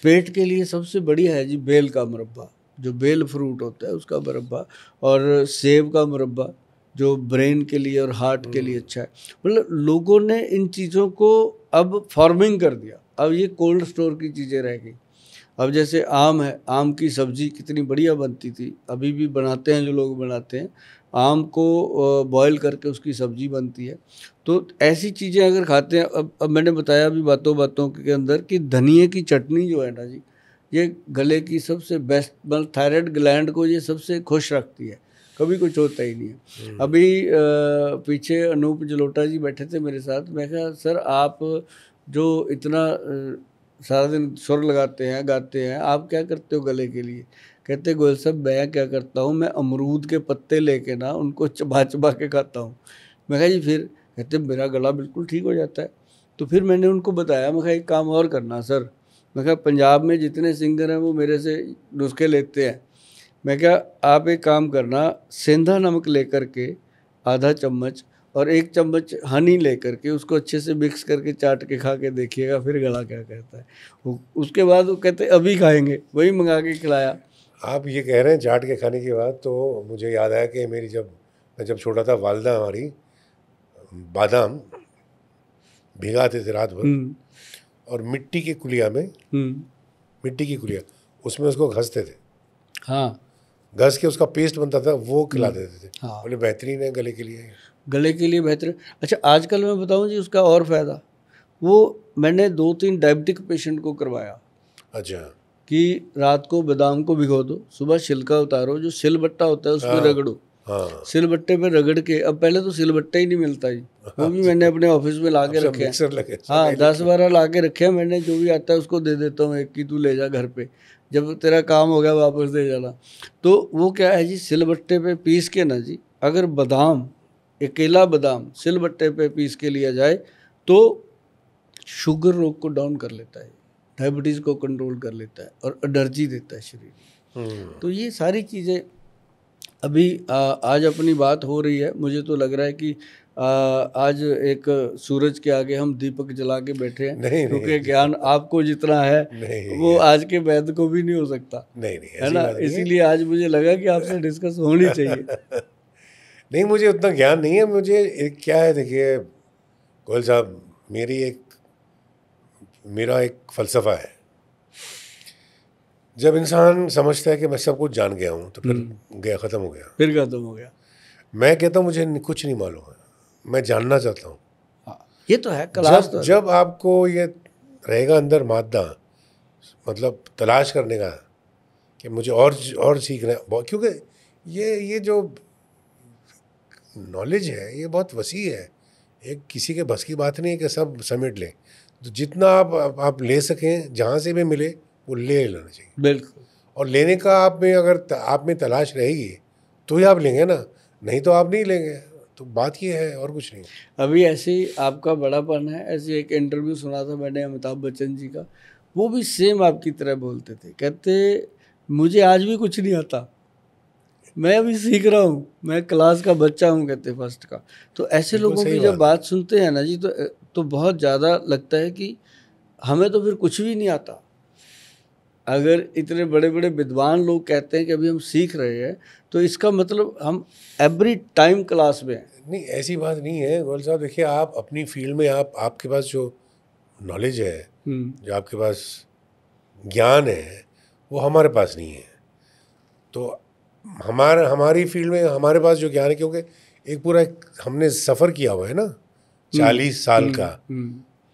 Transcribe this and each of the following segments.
पेट के लिए सबसे बढ़िया है जी बेल का मुरब्बा, जो बेल फ्रूट होता है उसका मुरब्बा, और सेब का मुरब्बा जो ब्रेन के लिए और हार्ट के लिए अच्छा है। मतलब लोगों ने इन चीज़ों को अब फार्मिंग कर दिया, अब ये कोल्ड स्टोर की चीज़ें रह गई। अब जैसे आम है, आम की सब्ज़ी कितनी बढ़िया बनती थी, अभी भी बनाते हैं जो लोग बनाते हैं, आम को बॉयल करके उसकी सब्ज़ी बनती है। तो ऐसी चीज़ें अगर खाते हैं, अब मैंने बताया अभी बातों बातों के अंदर कि धनिए की चटनी जो है ना जी, ये गले की सबसे बेस्ट, मतलब थायराइड ग्लैंड को ये सबसे खुश रखती है, कभी कुछ होता ही नहीं है। अभी पीछे अनूप जलोटा जी बैठे थे मेरे साथ, मैं कहा सर आप जो इतना सारा दिन सुर लगाते हैं, गाते हैं, आप क्या करते हो गले के लिए? कहते गोयल साहब मैं क्या करता हूँ, मैं अमरूद के पत्ते लेके ना उनको चबा चबा के खाता हूँ। मैं कहा जी फिर? कहते मेरा गला बिल्कुल ठीक हो जाता है। तो फिर मैंने उनको बताया, मैं कहा एक काम और करना सर, मैं कहा पंजाब में जितने सिंगर हैं वो मेरे से नुस्खे लेते हैं, मैं क्या आप एक काम करना, सेंधा नमक लेकर के आधा चम्मच और 1 चम्मच हनी लेकर के उसको अच्छे से मिक्स करके चाट के खा के देखिएगा, फिर गला क्या कहता है। उसके बाद वो कहते अभी खाएंगे, वही मंगा के खिलाया। आप ये कह रहे हैं चाट के खाने की बात, तो मुझे याद आया कि मैं जब छोटा था, वालदा हमारी बादाम भिगाते थे रात भर और मिट्टी की कुलिया में, मिट्टी की कुलिया उसमें उसको घसते थे। हाँ, घस के उसका पेस्ट बनता था, वो खिला देते थे। हाँ, बोले बेहतरीन है गले के लिए। गले के लिए बेहतर। अच्छा आजकल मैं बताऊं जी उसका और फ़ायदा, वो मैंने 2-3 डायबिटिक पेशेंट को करवाया अच्छा। कि रात को बादाम को भिगो दो, सुबह छिलका उतारो, जो सिलबट्टा होता है उस पर रगड़ो। हाँ सिलबट्टे पे रगड़ के, अब पहले तो सिलबट्टा ही नहीं मिलता जी, वो भी मैंने अपने ऑफिस में ला के रखे हैं। मिक्सर लगे, हाँ 10-12 ला के रखे हैं मैंने, जो भी आता है उसको दे देता हूँ एक की तू ले जा घर पे, जब तेरा काम हो गया वापस दे जाना। तो वो क्या है जी, सिलबट्टे पे पीस के ना जी, अगर बादाम, अकेला बादाम सिलबट्टे पे पीस के लिया जाए तो शुगर रोग को डाउन कर लेता है, डायबिटीज़ को कंट्रोल कर लेता है और एनर्जी देता है शरीर। तो ये सारी चीज़ें अभी आज अपनी बात हो रही है, मुझे तो लग रहा है कि आज एक सूरज के आगे हम दीपक जला के बैठे हैं, नहीं, क्योंकि ज्ञान आपको जितना है नहीं, वो आज के वैद्य को भी नहीं हो सकता, नहीं, है ना? इसीलिए आज मुझे लगा कि आपसे डिस्कस होनी चाहिए। नहीं, मुझे उतना ज्ञान नहीं है। मुझे क्या है, देखिए गोयल साहब, मेरा एक फ़लसफ़ा है, जब इंसान समझता है कि मैं सब कुछ जान गया हूँ तो फिर गया, ख़त्म हो गया, फिर खत्म हो गया। मैं कहता हूँ मुझे कुछ नहीं मालूम है, मैं जानना चाहता हूँ। हाँ, ये तो है क्लास। जब आपको ये रहेगा अंदर मादा, मतलब तलाश करने का कि मुझे और सीखना है, क्योंकि ये जो नॉलेज है ये बहुत वसी है, एक किसी के बस की बात नहीं है कि सब समेट लें। तो जितना आप ले सकें, जहाँ से भी मिले वो ले लेना चाहिए। बिल्कुल। और लेने का अगर आप में तलाश रहेगी तो ही आप लेंगे ना, नहीं तो आप नहीं लेंगे। तो बात ये है और कुछ नहीं। अभी ऐसे ही आपका बड़ापन है, ऐसे एक इंटरव्यू सुना था मैंने अमिताभ बच्चन जी का, वो भी सेम आपकी तरह बोलते थे, कहते मुझे आज भी कुछ नहीं आता, मैं अभी सीख रहा हूँ, मैं क्लास का बच्चा हूँ, कहते फर्स्ट का। तो ऐसे लोगों की जब बात सुनते हैं ना जी, तो बहुत ज़्यादा लगता है कि हमें तो फिर कुछ भी नहीं आता। अगर इतने बड़े बड़े विद्वान लोग कहते हैं कि अभी हम सीख रहे हैं, तो इसका मतलब हम एवरी टाइम क्लास में हैं। नहीं, ऐसी बात नहीं है गोयल साहब। देखिए, आप अपनी फील्ड में आपके पास जो नॉलेज है, जो आपके पास ज्ञान है, वो हमारे पास नहीं है। तो हमारी फील्ड में हमारे पास जो ज्ञान है, क्योंकि एक पूरा हमने सफ़र किया हुआ है ना 40 साल का,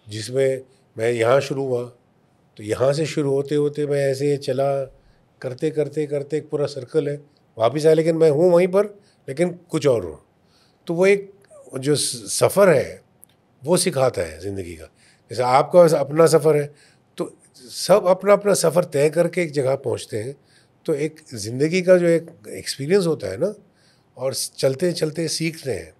जिसमें मैं यहाँ शुरू हुआ, तो यहाँ से शुरू होते होते मैं ऐसे चला, करते करते करते एक पूरा सर्कल है, वापस आया, लेकिन मैं हूँ वहीं पर, लेकिन कुछ और हूँ। तो वो एक जो सफ़र है वो सिखाता है ज़िंदगी का। जैसे आपका अपना सफ़र है, तो सब अपना अपना सफ़र तय करके एक जगह पहुँचते हैं। तो एक ज़िंदगी का जो एक एक्सपीरियंस होता है ना, और चलते चलते सीखते हैं।